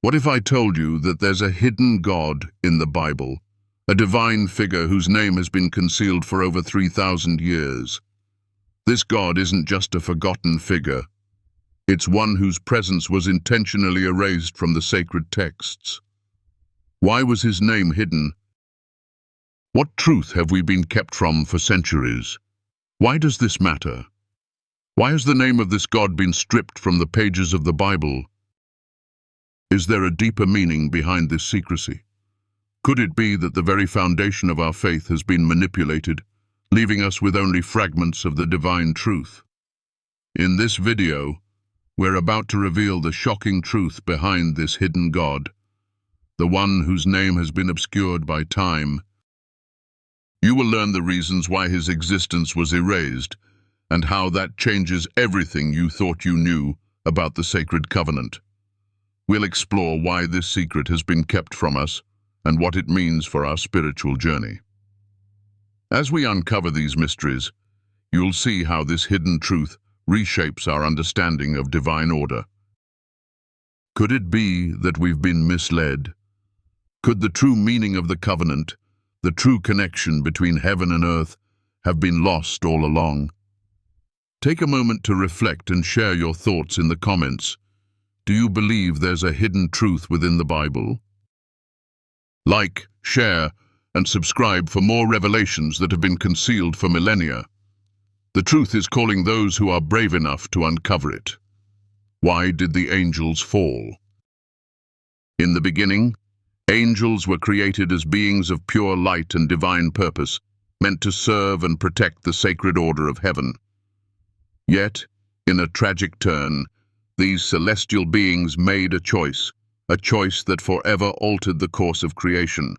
What if I told you that there's a hidden God in the Bible, a divine figure whose name has been concealed for over 3,000 years? This God isn't just a forgotten figure. It's one whose presence was intentionally erased from the sacred texts. Why was his name hidden? What truth have we been kept from for centuries? Why does this matter? Why has the name of this God been stripped from the pages of the Bible? Is there a deeper meaning behind this secrecy? Could it be that the very foundation of our faith has been manipulated, leaving us with only fragments of the divine truth? In this video, we're about to reveal the shocking truth behind this hidden God, the one whose name has been obscured by time. You will learn the reasons why his existence was erased, and how that changes everything you thought you knew about the sacred covenant. We'll explore why this secret has been kept from us and what it means for our spiritual journey. As we uncover these mysteries, you'll see how this hidden truth reshapes our understanding of divine order. Could it be that we've been misled? Could the true meaning of the covenant, the true connection between heaven and earth, have been lost all along? Take a moment to reflect and share your thoughts in the comments. Do you believe there's a hidden truth within the Bible? Like, share, and subscribe for more revelations that have been concealed for millennia. The truth is calling those who are brave enough to uncover it. Why did the angels fall? In the beginning, angels were created as beings of pure light and divine purpose, meant to serve and protect the sacred order of heaven. Yet, in a tragic turn, these celestial beings made a choice that forever altered the course of creation.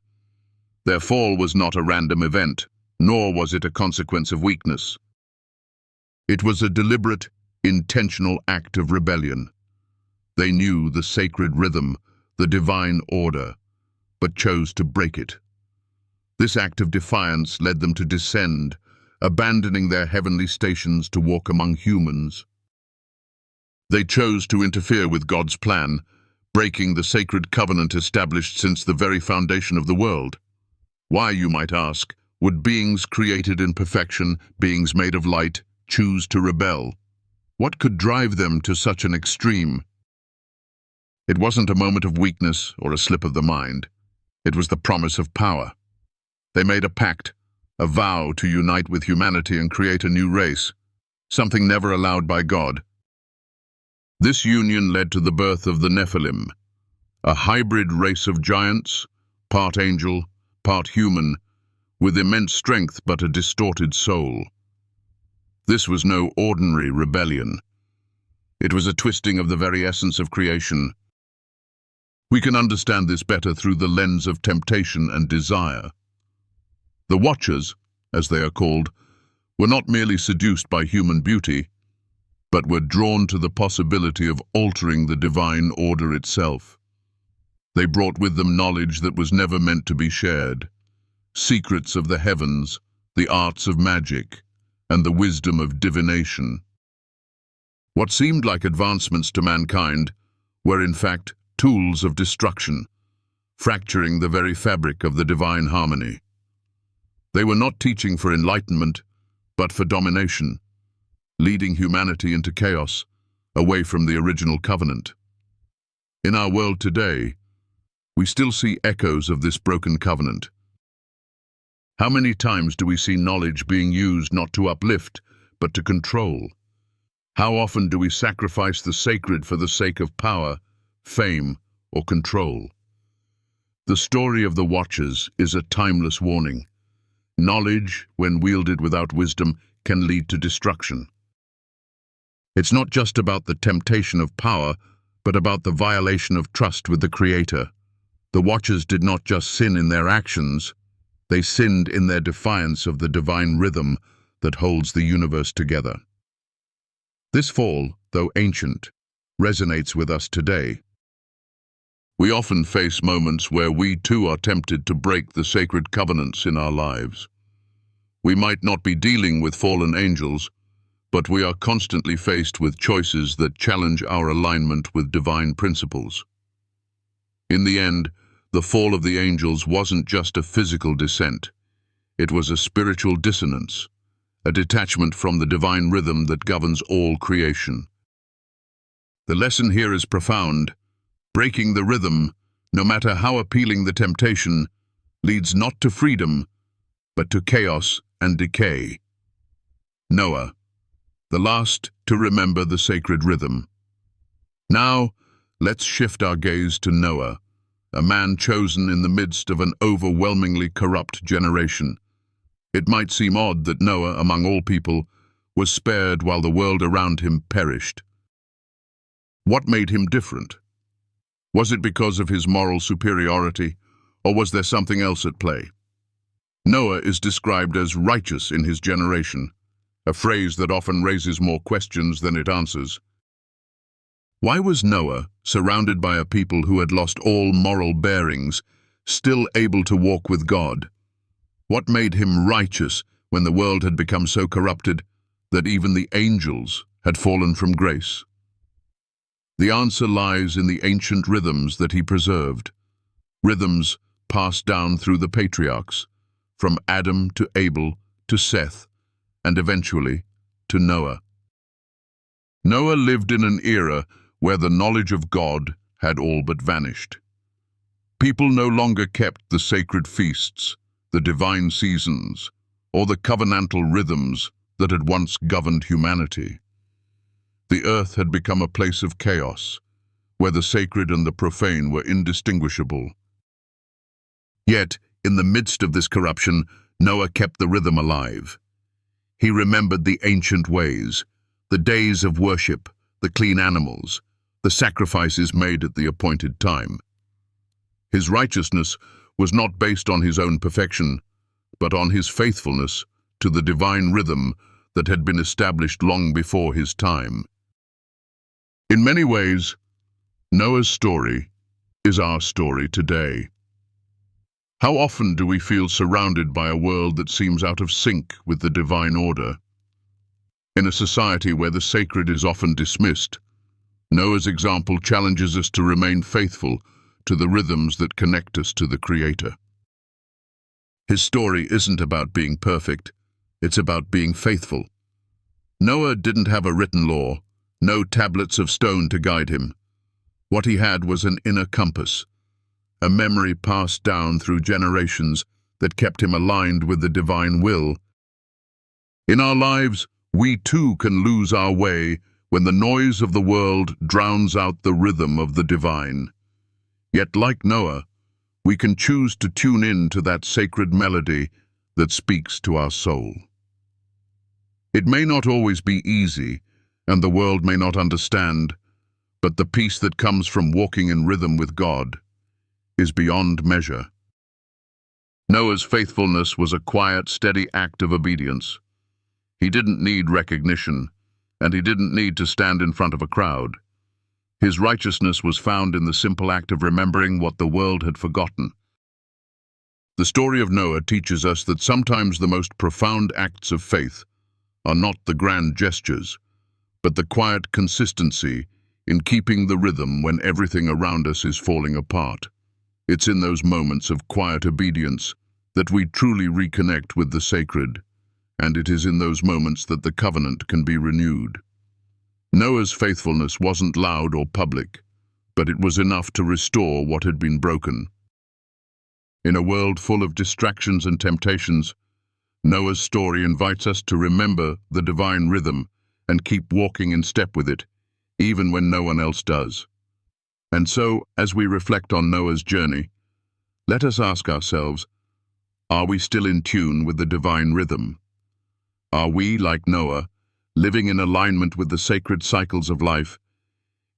Their fall was not a random event, nor was it a consequence of weakness. It was a deliberate, intentional act of rebellion. They knew the sacred rhythm, the divine order, but chose to break it. This act of defiance led them to descend, abandoning their heavenly stations to walk among humans. They chose to interfere with God's plan, breaking the sacred covenant established since the very foundation of the world. Why, you might ask, would beings created in perfection, beings made of light, choose to rebel? What could drive them to such an extreme? It wasn't a moment of weakness or a slip of the mind. It was the promise of power. They made a pact, a vow to unite with humanity and create a new race, something never allowed by God. This union led to the birth of the Nephilim, a hybrid race of giants, part angel, part human, with immense strength but a distorted soul. This was no ordinary rebellion. It was a twisting of the very essence of creation. We can understand this better through the lens of temptation and desire. The Watchers, as they are called, were not merely seduced by human beauty, but were drawn to the possibility of altering the divine order itself. They brought with them knowledge that was never meant to be shared, secrets of the heavens, the arts of magic, and the wisdom of divination. What seemed like advancements to mankind were in fact tools of destruction, fracturing the very fabric of the divine harmony. They were not teaching for enlightenment, but for domination, leading humanity into chaos, away from the original covenant. In our world today, we still see echoes of this broken covenant. How many times do we see knowledge being used not to uplift, but to control? How often do we sacrifice the sacred for the sake of power, fame, or control? The story of the Watchers is a timeless warning. Knowledge, when wielded without wisdom, can lead to destruction. It's not just about the temptation of power, but about the violation of trust with the Creator. The Watchers did not just sin in their actions, they sinned in their defiance of the divine rhythm that holds the universe together. This fall, though ancient, resonates with us today. We often face moments where we too are tempted to break the sacred covenants in our lives. We might not be dealing with fallen angels, but we are constantly faced with choices that challenge our alignment with divine principles. In the end, the fall of the angels wasn't just a physical descent. It was a spiritual dissonance, a detachment from the divine rhythm that governs all creation. The lesson here is profound. Breaking the rhythm, no matter how appealing the temptation, leads not to freedom, but to chaos and decay. Noah, the last to remember the sacred rhythm. Now, let's shift our gaze to Noah, a man chosen in the midst of an overwhelmingly corrupt generation. It might seem odd that Noah, among all people, was spared while the world around him perished. What made him different? Was it because of his moral superiority, or was there something else at play? Noah is described as righteous in his generation, a phrase that often raises more questions than it answers. Why was Noah, surrounded by a people who had lost all moral bearings, still able to walk with God? What made him righteous when the world had become so corrupted that even the angels had fallen from grace? The answer lies in the ancient rhythms that he preserved, rhythms passed down through the patriarchs, from Adam to Abel to Seth, and eventually to Noah. Noah lived in an era where the knowledge of God had all but vanished. People no longer kept the sacred feasts, the divine seasons, or the covenantal rhythms that had once governed humanity. The earth had become a place of chaos, where the sacred and the profane were indistinguishable. Yet, in the midst of this corruption, Noah kept the rhythm alive. He remembered the ancient ways, the days of worship, the clean animals, the sacrifices made at the appointed time. His righteousness was not based on his own perfection, but on his faithfulness to the divine rhythm that had been established long before his time. In many ways, Noah's story is our story today. How often do we feel surrounded by a world that seems out of sync with the divine order? In a society where the sacred is often dismissed, Noah's example challenges us to remain faithful to the rhythms that connect us to the Creator. His story isn't about being perfect, it's about being faithful. Noah didn't have a written law, no tablets of stone to guide him. What he had was an inner compass, a memory passed down through generations that kept him aligned with the divine will. In our lives, we too can lose our way when the noise of the world drowns out the rhythm of the divine. Yet, like Noah, we can choose to tune in to that sacred melody that speaks to our soul. It may not always be easy, and the world may not understand, but the peace that comes from walking in rhythm with God is beyond measure. Noah's faithfulness was a quiet, steady act of obedience. He didn't need recognition, and he didn't need to stand in front of a crowd. His righteousness was found in the simple act of remembering what the world had forgotten. The story of Noah teaches us that sometimes the most profound acts of faith are not the grand gestures, but the quiet consistency in keeping the rhythm when everything around us is falling apart. It's in those moments of quiet obedience that we truly reconnect with the sacred, and it is in those moments that the covenant can be renewed. Noah's faithfulness wasn't loud or public, but it was enough to restore what had been broken. In a world full of distractions and temptations, Noah's story invites us to remember the divine rhythm and keep walking in step with it, even when no one else does. And so, as we reflect on Noah's journey, let us ask ourselves, are we still in tune with the divine rhythm? Are we, like Noah, living in alignment with the sacred cycles of life,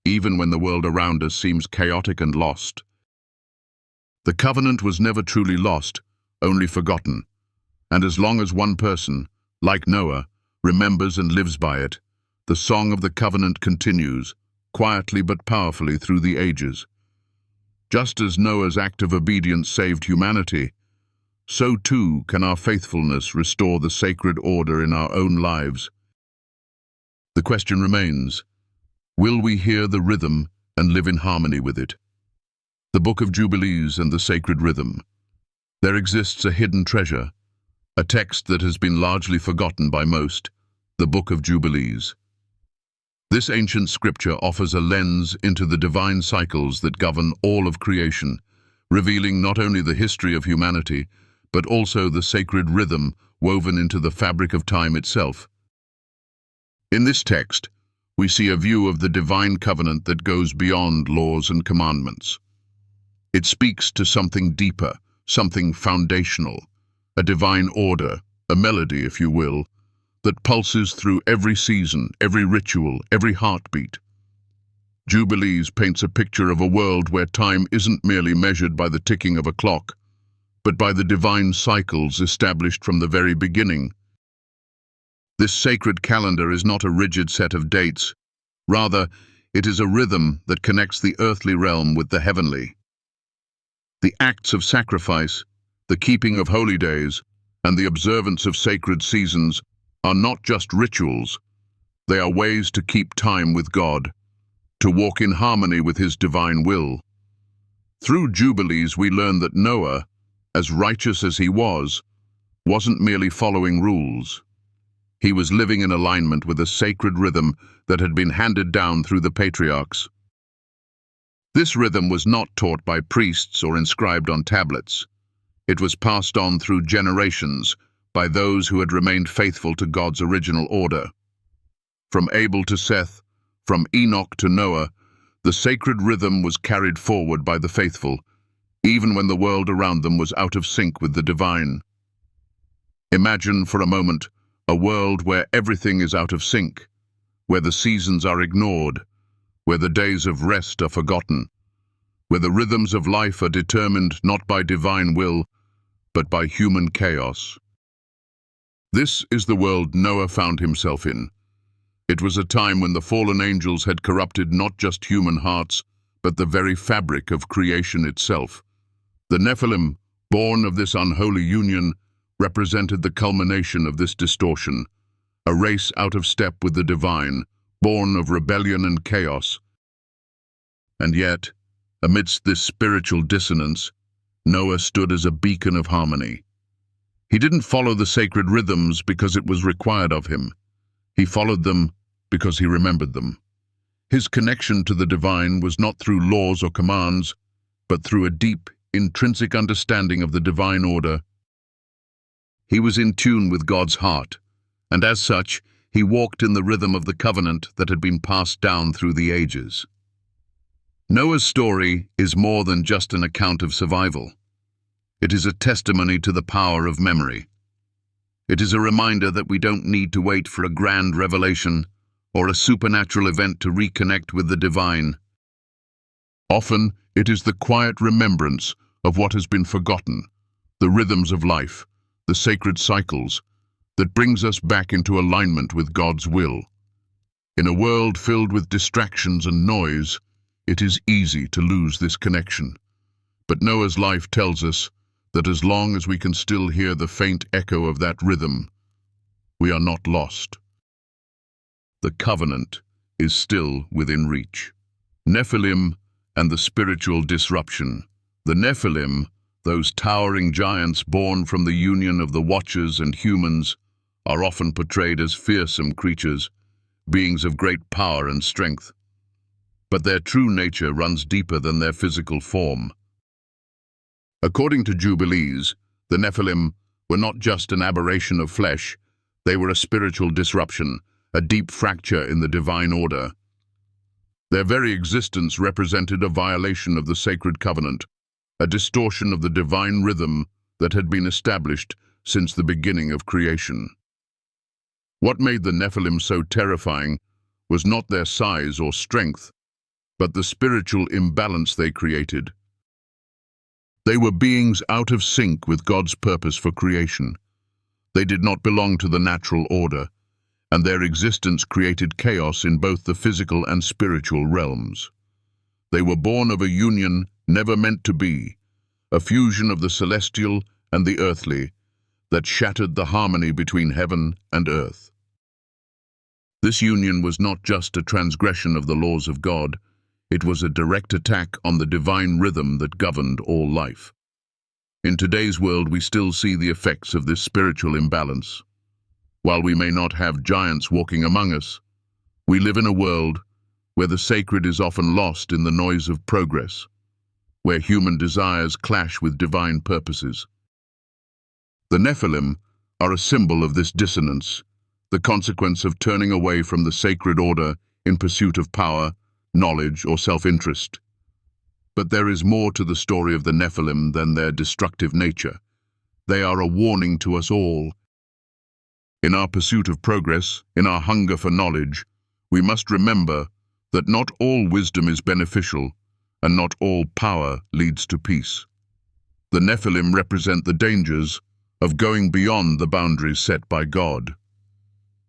even when the world around us seems chaotic and lost? The covenant was never truly lost, only forgotten. And as long as one person, like Noah, remembers and lives by it, the song of the covenant continues, quietly but powerfully through the ages. Just as Noah's act of obedience saved humanity, so too can our faithfulness restore the sacred order in our own lives. The question remains, will we hear the rhythm and live in harmony with it? The Book of Jubilees and the Sacred Rhythm. There exists a hidden treasure, a text that has been largely forgotten by most, the Book of Jubilees. This ancient scripture offers a lens into the divine cycles that govern all of creation, revealing not only the history of humanity, but also the sacred rhythm woven into the fabric of time itself. In this text, we see a view of the divine covenant that goes beyond laws and commandments. It speaks to something deeper, something foundational, a divine order, a melody, if you will, that pulses through every season, every ritual, every heartbeat. Jubilees paints a picture of a world where time isn't merely measured by the ticking of a clock, but by the divine cycles established from the very beginning. This sacred calendar is not a rigid set of dates. Rather, it is a rhythm that connects the earthly realm with the heavenly. The acts of sacrifice, the keeping of holy days, and the observance of sacred seasons are not just rituals. They are ways to keep time with God, to walk in harmony with His divine will. Through Jubilees, we learn that Noah, as righteous as he wasn't merely following rules. He was living in alignment with a sacred rhythm that had been handed down through the patriarchs. This rhythm was not taught by priests or inscribed on tablets. It was passed on through generations by those who had remained faithful to God's original order. From Abel to Seth, from Enoch to Noah, the sacred rhythm was carried forward by the faithful, even when the world around them was out of sync with the divine. Imagine for a moment a world where everything is out of sync, where the seasons are ignored, where the days of rest are forgotten, where the rhythms of life are determined not by divine will, but by human chaos. This is the world Noah found himself in. It was a time when the fallen angels had corrupted not just human hearts, but the very fabric of creation itself. The Nephilim, born of this unholy union, represented the culmination of this distortion, a race out of step with the divine, born of rebellion and chaos. And yet, amidst this spiritual dissonance, Noah stood as a beacon of harmony. He didn't follow the sacred rhythms because it was required of him. He followed them because he remembered them. His connection to the divine was not through laws or commands, but through a deep, intrinsic understanding of the divine order. He was in tune with God's heart, and as such, he walked in the rhythm of the covenant that had been passed down through the ages. Noah's story is more than just an account of survival. It is a testimony to the power of memory. It is a reminder that we don't need to wait for a grand revelation or a supernatural event to reconnect with the divine. Often, it is the quiet remembrance of what has been forgotten, the rhythms of life, the sacred cycles, that brings us back into alignment with God's will. In a world filled with distractions and noise, it is easy to lose this connection. But Noah's life tells us that as long as we can still hear the faint echo of that rhythm, we are not lost. The covenant is still within reach. Nephilim and the spiritual disruption. The Nephilim, those towering giants born from the union of the Watchers and humans, are often portrayed as fearsome creatures, beings of great power and strength. But their true nature runs deeper than their physical form. According to Jubilees, the Nephilim were not just an aberration of flesh, they were a spiritual disruption, a deep fracture in the divine order. Their very existence represented a violation of the sacred covenant, a distortion of the divine rhythm that had been established since the beginning of creation. What made the Nephilim so terrifying was not their size or strength, but the spiritual imbalance they created. They were beings out of sync with God's purpose for creation. They did not belong to the natural order, and their existence created chaos in both the physical and spiritual realms. They were born of a union never meant to be, a fusion of the celestial and the earthly that shattered the harmony between heaven and earth. This union was not just a transgression of the laws of God, It was a direct attack on the divine rhythm that governed all life. In today's world, we still see the effects of this spiritual imbalance. While we may not have giants walking among us, we live in a world where the sacred is often lost in the noise of progress, where human desires clash with divine purposes. The Nephilim are a symbol of this dissonance, the consequence of turning away from the sacred order in pursuit of power, knowledge, or self-interest. But there is more to the story of the Nephilim than their destructive nature. They are a warning to us all. In our pursuit of progress, in our hunger for knowledge, we must remember that not all wisdom is beneficial and not all power leads to peace. The Nephilim represent the dangers of going beyond the boundaries set by God.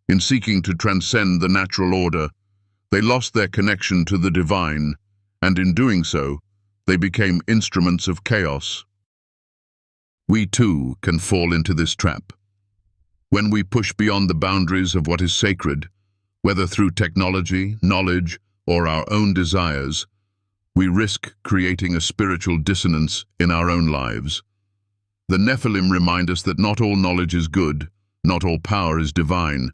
In seeking to transcend the natural order, they lost their connection to the divine, and in doing so, they became instruments of chaos. We too can fall into this trap. When we push beyond the boundaries of what is sacred, whether through technology, knowledge, or our own desires, we risk creating a spiritual dissonance in our own lives. The Nephilim remind us that not all knowledge is good, not all power is divine,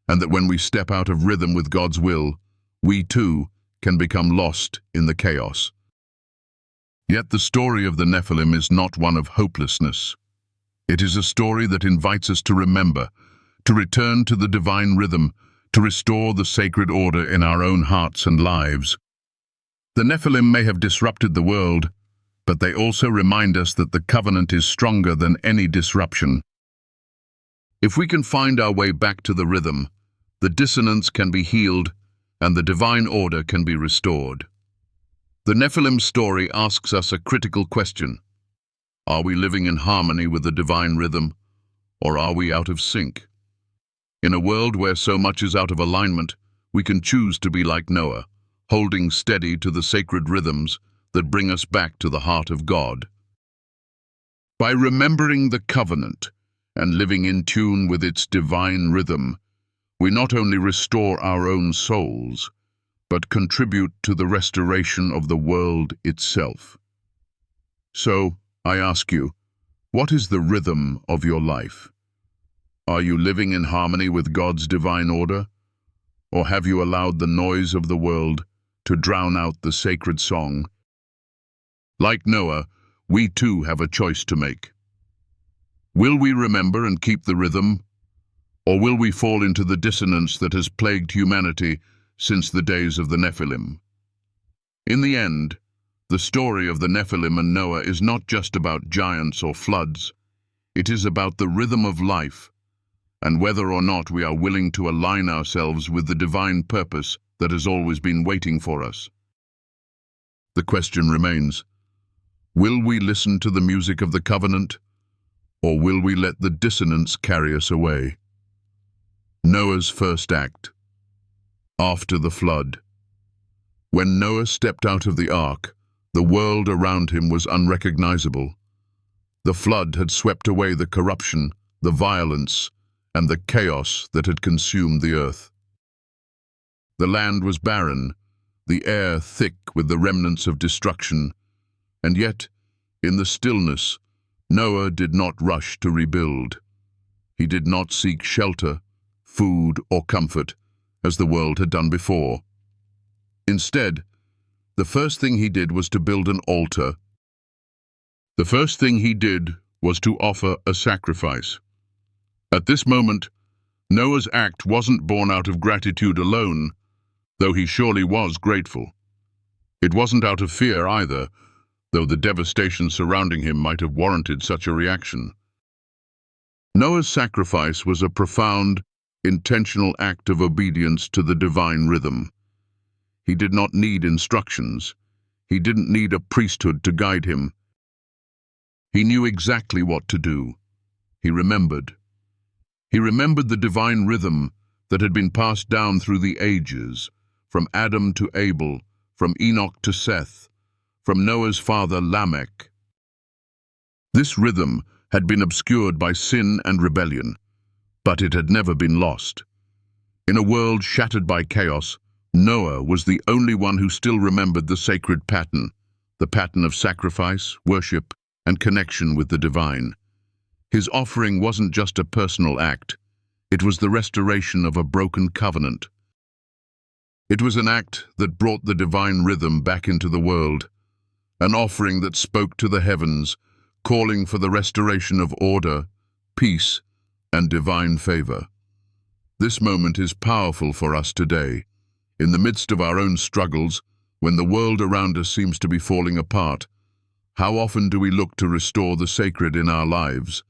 and that when we step out of rhythm with God's will, we too can become lost in the chaos. Yet the story of the Nephilim is not one of hopelessness. It is a story that invites us to remember, to return to the divine rhythm, to restore the sacred order in our own hearts and lives. The Nephilim may have disrupted the world, but they also remind us that the covenant is stronger than any disruption. If we can find our way back to the rhythm, the dissonance can be healed and the divine order can be restored. The Nephilim story asks us a critical question. Are we living in harmony with the divine rhythm, or are we out of sync? In a world where so much is out of alignment, we can choose to be like Noah, holding steady to the sacred rhythms that bring us back to the heart of God. By remembering the covenant and living in tune with its divine rhythm, we not only restore our own souls, but contribute to the restoration of the world itself. So, I ask you, what is the rhythm of your life? Are you living in harmony with God's divine order? Or have you allowed the noise of the world to drown out the sacred song? Like Noah, we too have a choice to make. Will we remember and keep the rhythm, or will we fall into the dissonance that has plagued humanity since the days of the Nephilim? In the end, the story of the Nephilim and Noah is not just about giants or floods. It is about the rhythm of life, and whether or not we are willing to align ourselves with the divine purpose that has always been waiting for us. The question remains, will we listen to the music of the covenant, or will we let the dissonance carry us away? Noah's first act. After the flood. When Noah stepped out of the ark, the world around him was unrecognizable. The flood had swept away the corruption, the violence, and the chaos that had consumed the earth. The land was barren, the air thick with the remnants of destruction, and yet, in the stillness, Noah did not rush to rebuild. He did not seek shelter, food, or comfort, as the world had done before. Instead, the first thing he did was to build an altar. The first thing he did was to offer a sacrifice. At this moment, Noah's act wasn't born out of gratitude alone, though he surely was grateful. It wasn't out of fear either, though the devastation surrounding him might have warranted such a reaction. Noah's sacrifice was a profound, intentional act of obedience to the divine rhythm. He did not need instructions. He didn't need a priesthood to guide him. He knew exactly what to do. He remembered. He remembered the divine rhythm that had been passed down through the ages, from Adam to Abel, from Enoch to Seth, from Noah's father Lamech. This rhythm had been obscured by sin and rebellion, but it had never been lost. In a world shattered by chaos, Noah was the only one who still remembered the sacred pattern, the pattern of sacrifice, worship, and connection with the divine. His offering wasn't just a personal act, it was the restoration of a broken covenant. It was an act that brought the divine rhythm back into the world, an offering that spoke to the heavens, calling for the restoration of order, peace, and divine favor. This moment is powerful for us today. In the midst of our own struggles, when the world around us seems to be falling apart, how often do we look to restore the sacred in our lives?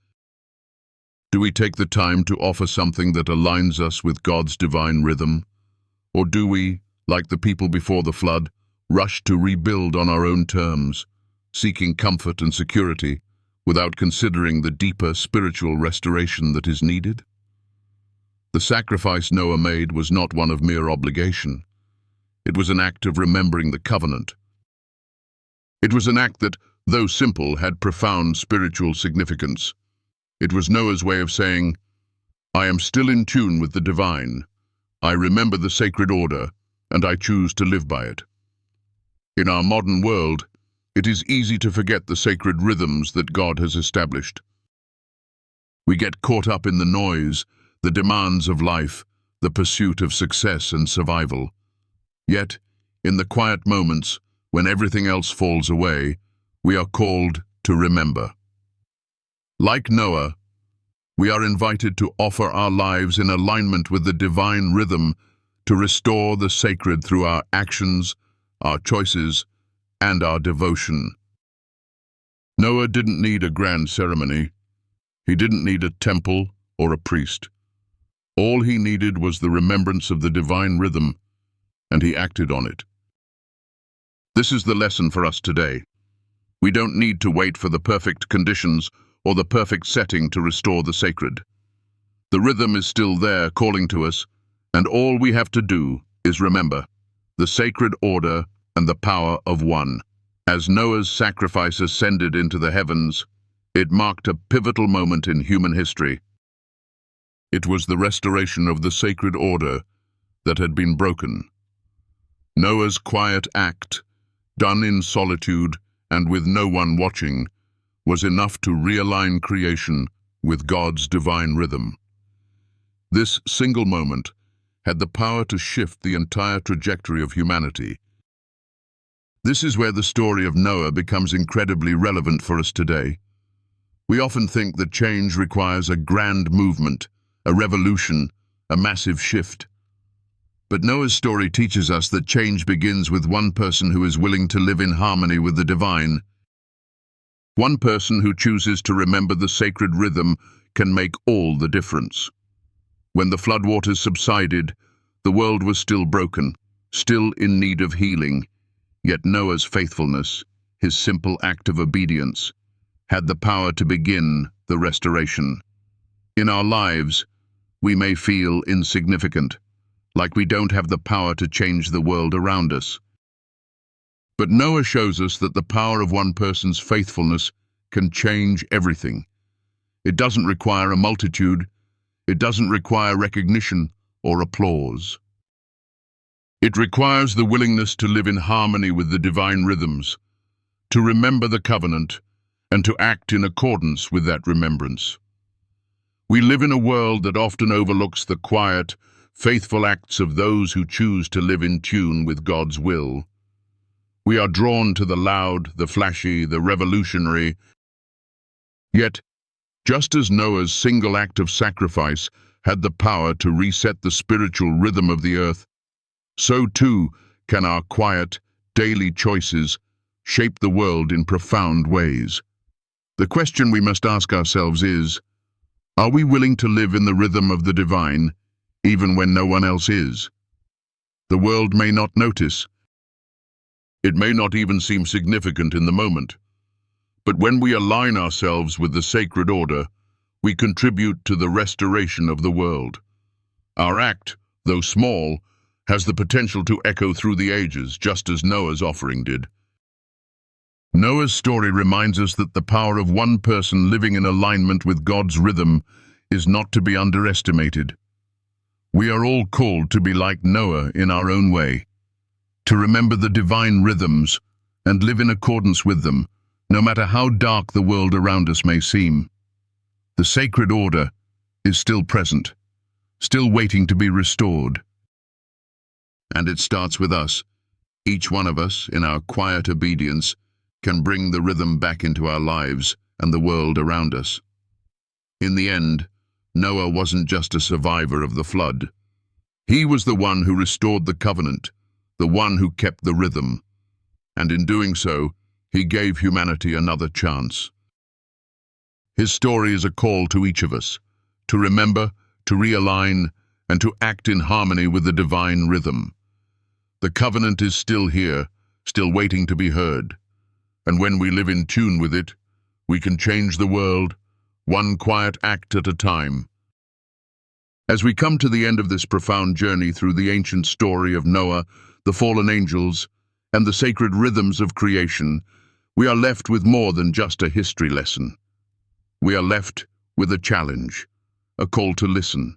Do we take the time to offer something that aligns us with God's divine rhythm? Or do we, like the people before the flood, rush to rebuild on our own terms, seeking comfort and security, without considering the deeper spiritual restoration that is needed? The sacrifice Noah made was not one of mere obligation. It was an act of remembering the covenant. It was an act that, though simple, had profound spiritual significance. It was Noah's way of saying, "I am still in tune with the divine. I remember the sacred order, and I choose to live by it." In our modern world, it is easy to forget the sacred rhythms that God has established. We get caught up in the noise, the demands of life, the pursuit of success and survival. Yet, in the quiet moments, when everything else falls away, we are called to remember. Like Noah, we are invited to offer our lives in alignment with the divine rhythm, to restore the sacred through our actions, our choices, and our devotion. Noah didn't need a grand ceremony. He didn't need a temple or a priest. All he needed was the remembrance of the divine rhythm, and he acted on it. This is the lesson for us today. We don't need to wait for the perfect conditions or the perfect setting to restore the sacred. The rhythm is still there, calling to us, and all we have to do is remember the sacred order and the power of one. As Noah's sacrifice ascended into the heavens, it marked a pivotal moment in human history. It was the restoration of the sacred order that had been broken. Noah's quiet act, done in solitude and with no one watching, was enough to realign creation with God's divine rhythm. This single moment had the power to shift the entire trajectory of humanity. This is where the story of Noah becomes incredibly relevant for us today. We often think that change requires a grand movement, a revolution, a massive shift. But Noah's story teaches us that change begins with one person who is willing to live in harmony with the divine. One person who chooses to remember the sacred rhythm can make all the difference. When the floodwaters subsided, the world was still broken, still in need of healing. Yet Noah's faithfulness, his simple act of obedience, had the power to begin the restoration. In our lives, we may feel insignificant, like we don't have the power to change the world around us. But Noah shows us that the power of one person's faithfulness can change everything. It doesn't require a multitude. It doesn't require recognition or applause. It requires the willingness to live in harmony with the divine rhythms, to remember the covenant, and to act in accordance with that remembrance. We live in a world that often overlooks the quiet, faithful acts of those who choose to live in tune with God's will. We are drawn to the loud, the flashy, the revolutionary. Yet, just as Noah's single act of sacrifice had the power to reset the spiritual rhythm of the earth, so too can our quiet, daily choices shape the world in profound ways. The question we must ask ourselves is, are we willing to live in the rhythm of the divine, even when no one else is? The world may not notice. It may not even seem significant in the moment. But when we align ourselves with the sacred order, we contribute to the restoration of the world. Our act, though small, has the potential to echo through the ages, just as Noah's offering did. Noah's story reminds us that the power of one person living in alignment with God's rhythm is not to be underestimated. We are all called to be like Noah in our own way, to remember the divine rhythms and live in accordance with them, no matter how dark the world around us may seem. The sacred order is still present, still waiting to be restored. And it starts with us. Each one of us, in our quiet obedience, can bring the rhythm back into our lives and the world around us. In the end, Noah wasn't just a survivor of the flood. He was the one who restored the covenant, the one who kept the rhythm. And in doing so, he gave humanity another chance. His story is a call to each of us, to remember, to realign, and to act in harmony with the divine rhythm. The covenant is still here, still waiting to be heard. And when we live in tune with it, we can change the world, one quiet act at a time. As we come to the end of this profound journey through the ancient story of Noah, the fallen angels, and the sacred rhythms of creation, we are left with more than just a history lesson. We are left with a challenge, a call to listen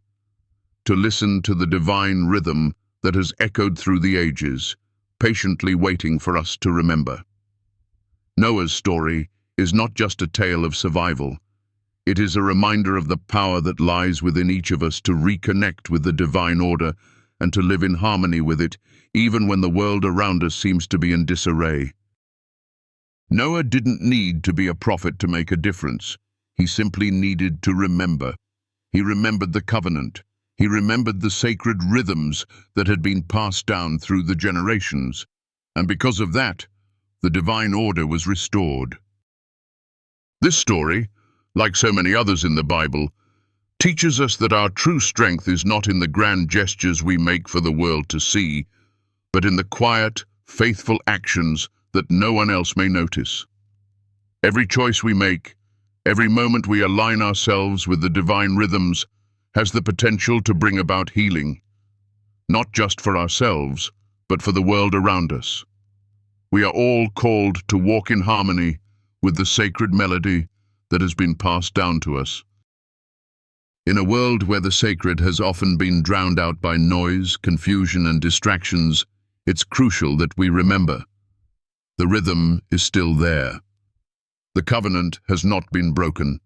to the divine rhythm that has echoed through the ages, patiently waiting for us to remember. Noah's story is not just a tale of survival. It is a reminder of the power that lies within each of us to reconnect with the divine order and to live in harmony with it, even when the world around us seems to be in disarray. Noah didn't need to be a prophet to make a difference. He simply needed to remember. He remembered the covenant. He remembered the sacred rhythms that had been passed down through the generations. And because of that, the divine order was restored. This story, like so many others in the Bible, teaches us that our true strength is not in the grand gestures we make for the world to see, but in the quiet, faithful actions that no one else may notice. Every choice we make, every moment we align ourselves with the divine rhythms, has the potential to bring about healing, not just for ourselves, but for the world around us. We are all called to walk in harmony with the sacred melody that has been passed down to us. In a world where the sacred has often been drowned out by noise, confusion, and distractions, it's crucial that we remember. The rhythm is still there. The covenant has not been broken.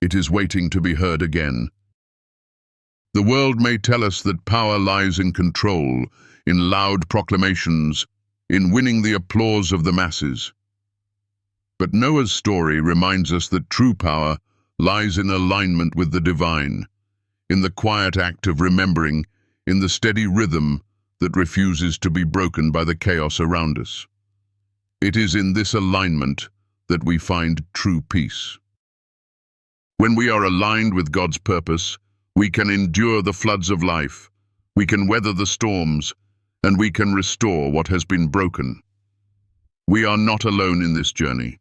It is waiting to be heard again. The world may tell us that power lies in control, in loud proclamations, in winning the applause of the masses. But Noah's story reminds us that true power lies in alignment with the divine, in the quiet act of remembering, in the steady rhythm that refuses to be broken by the chaos around us. It is in this alignment that we find true peace. When we are aligned with God's purpose, we can endure the floods of life, we can weather the storms, and we can restore what has been broken. We are not alone in this journey.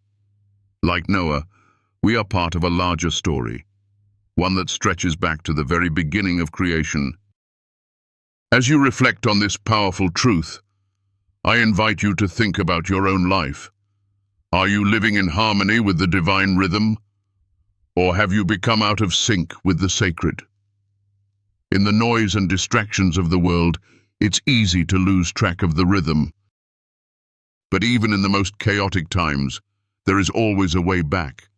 Like Noah, we are part of a larger story, one that stretches back to the very beginning of creation. As you reflect on this powerful truth, I invite you to think about your own life. Are you living in harmony with the divine rhythm, or have you become out of sync with the sacred? In the noise and distractions of the world, it's easy to lose track of the rhythm. But even in the most chaotic times, there is always a way back,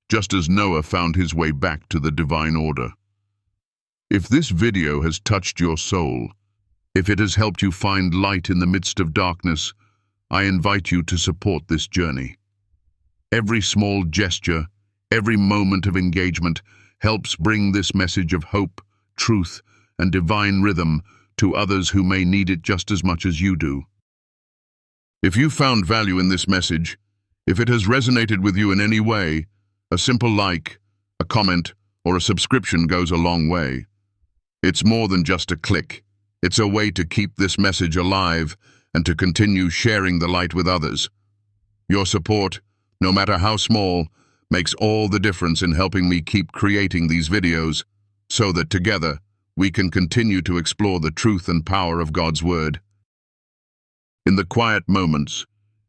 just as Noah found his way back to the divine order. If this video has touched your soul, if it has helped you find light in the midst of darkness, I invite you to support this journey. Every small gesture, every moment of engagement helps bring this message of hope, truth, and divine rhythm to others who may need it just as much as you do. If you found value in this message, if it has resonated with you in any way, a simple like, a comment, or a subscription goes a long way. It's more than just a click. It's a way to keep this message alive and to continue sharing the light with others. Your support, no matter how small, makes all the difference in helping me keep creating these videos so that together we can continue to explore the truth and power of God's Word. In the quiet moments,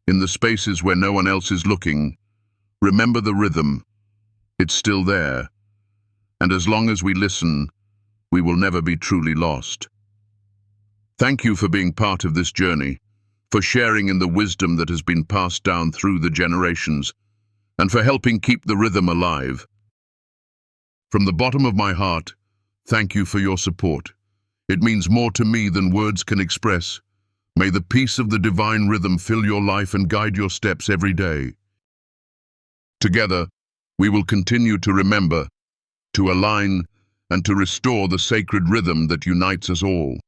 in the spaces where no one else is looking, remember the rhythm. It's still there. And as long as we listen, we will never be truly lost. Thank you for being part of this journey, for sharing in the wisdom that has been passed down through the generations, and for helping keep the rhythm alive. From the bottom of my heart, thank you for your support. It means more to me than words can express. May the peace of the divine rhythm fill your life and guide your steps every day. Together, we will continue to remember, to align, and to restore the sacred rhythm that unites us all.